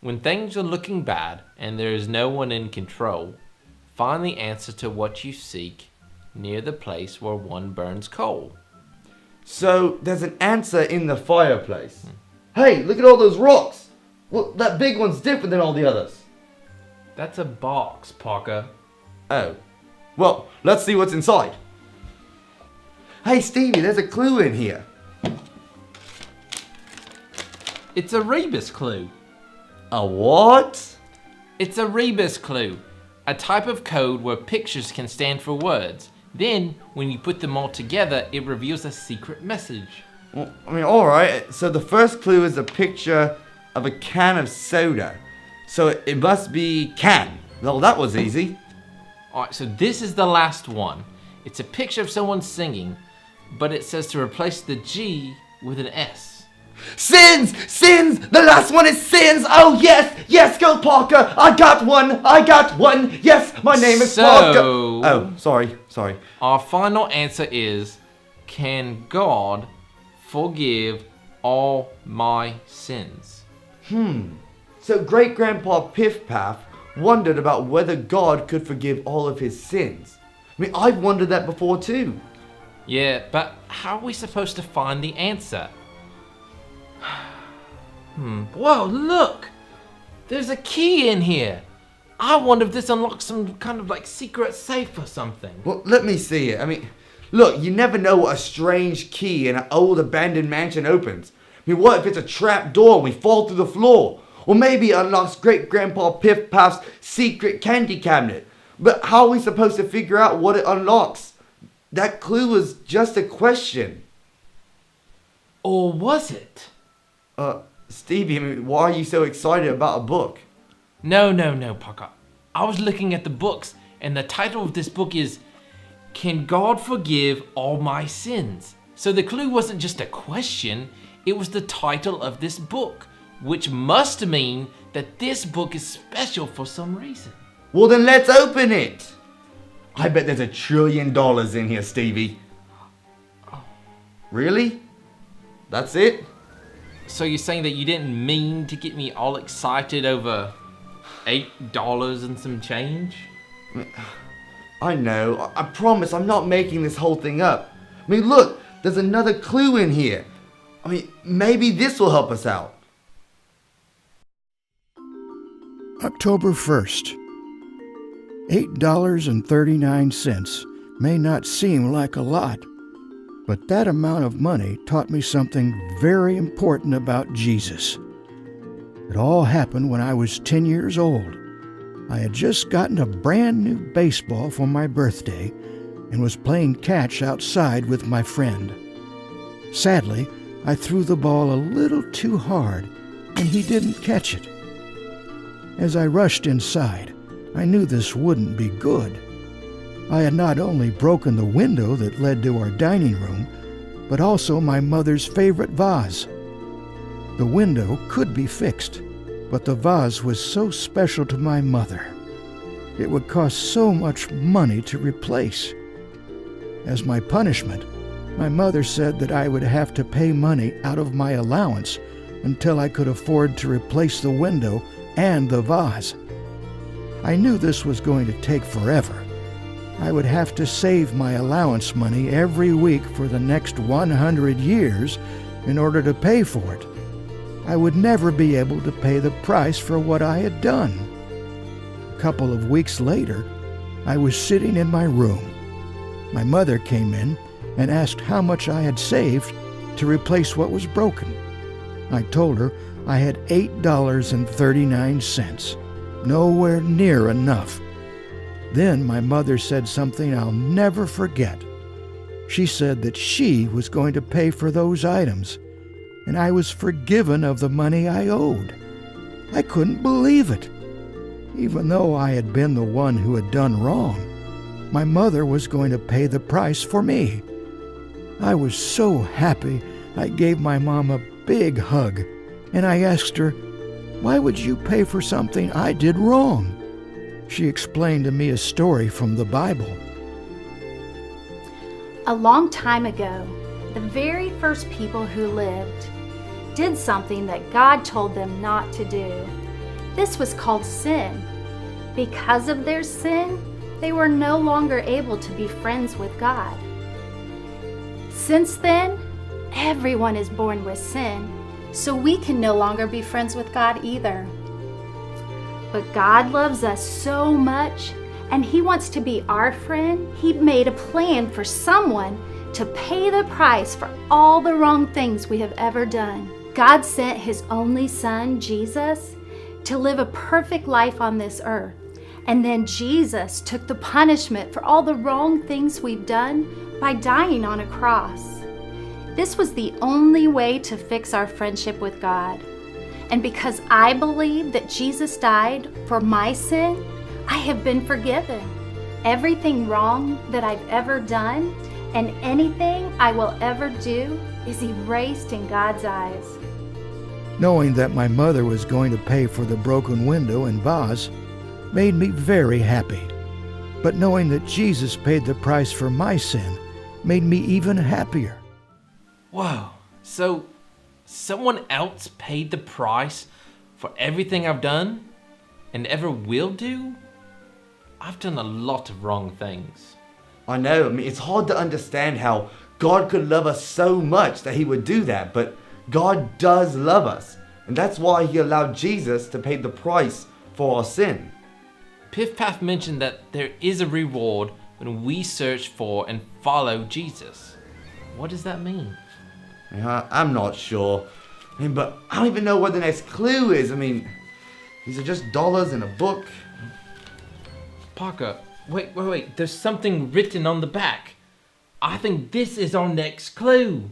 When things are looking bad and there is no one in control, find the answer to what you seek near the place where one burns coal. So there's an answer in the fireplace. Hey, look at all those rocks. Well, that big one's different than all the others. That's a box, Parker. Oh. Well, let's see what's inside. Hey, Stevie, there's a clue in here. It's a rebus clue. A what? It's a rebus clue, a type of code where pictures can stand for words. Then, when you put them all together, it reveals a secret message. Well, alright. So the first clue is a picture of a can of soda. So it must be can. Well, that was easy. Alright, so this is the last one. It's a picture of someone singing, but it says to replace the G with an S. Sins! Sins! The last one is sins! Oh, yes! Yes, go Parker! I got one! Yes, my name is Parker! Oh, sorry. Our final answer is, can God forgive all my sins? So Great-Grandpa Piff-Paff wondered about whether God could forgive all of his sins. I've wondered that before too. Yeah, but how are we supposed to find the answer? Whoa, look! There's a key in here. I wonder if this unlocks some kind of like secret safe or something. Well, let me see it. Look, you never know what a strange key in an old abandoned mansion opens. What if it's a trap door and we fall through the floor? Or maybe it unlocks Great-Grandpa Piff-Paff's secret candy cabinet. But how are we supposed to figure out what it unlocks? That clue was just a question. Or was it? Stevie, why are you so excited about a book? No, Parker. I was looking at the books, and the title of this book is, Can God Forgive All My Sins? So the clue wasn't just a question, it was the title of this book, which must mean that this book is special for some reason. Well, then let's open it. I bet there's $1 trillion in here, Stevie. Really? That's it? So you're saying that you didn't mean to get me all excited over $8 and some change? I know. I promise I'm not making this whole thing up. Look, there's another clue in here. Maybe this will help us out. October 1st. $8.39 may not seem like a lot, but that amount of money taught me something very important about Jesus. It all happened when I was 10 years old. I had just gotten a brand new baseball for my birthday and was playing catch outside with my friend. Sadly, I threw the ball a little too hard and he didn't catch it. As I rushed inside, I knew this wouldn't be good. I had not only broken the window that led to our dining room, but also my mother's favorite vase. The window could be fixed, but the vase was so special to my mother. It would cost so much money to replace. As my punishment, my mother said that I would have to pay money out of my allowance until I could afford to replace the window and the vase. I knew this was going to take forever. I would have to save my allowance money every week for the next 100 years in order to pay for it. I would never be able to pay the price for what I had done. A couple of weeks later, I was sitting in my room. My mother came in and asked how much I had saved to replace what was broken. I told her I had $8.39. Nowhere near enough. Then my mother said something I'll never forget. She said that she was going to pay for those items, and I was forgiven of the money I owed. I couldn't believe it. Even though I had been the one who had done wrong, my mother was going to pay the price for me. I was so happy I gave my mom a big hug, and I asked her, "Why would you pay for something I did wrong?" She explained to me a story from the Bible. A long time ago, the very first people who lived did something that God told them not to do. This was called sin. Because of their sin, they were no longer able to be friends with God. Since then, everyone is born with sin, so we can no longer be friends with God either. But God loves us so much, and He wants to be our friend. He made a plan for someone to pay the price for all the wrong things we have ever done. God sent His only Son, Jesus, to live a perfect life on this earth. And then Jesus took the punishment for all the wrong things we've done by dying on a cross. This was the only way to fix our friendship with God. And because I believe that Jesus died for my sin, I have been forgiven. Everything wrong that I've ever done and anything I will ever do is erased in God's eyes. Knowing that my mother was going to pay for the broken window and vase made me very happy. But knowing that Jesus paid the price for my sin made me even happier. Whoa, so someone else paid the price for everything I've done and ever will do? I've done a lot of wrong things. I know, it's hard to understand how God could love us so much that He would do that, but God does love us, and that's why He allowed Jesus to pay the price for our sin. Piff Paff mentioned that there is a reward when we search for and follow Jesus. What does that mean? I'm not sure. But I don't even know what the next clue is. These are just dollars in a book. Parker, wait. There's something written on the back. I think this is our next clue.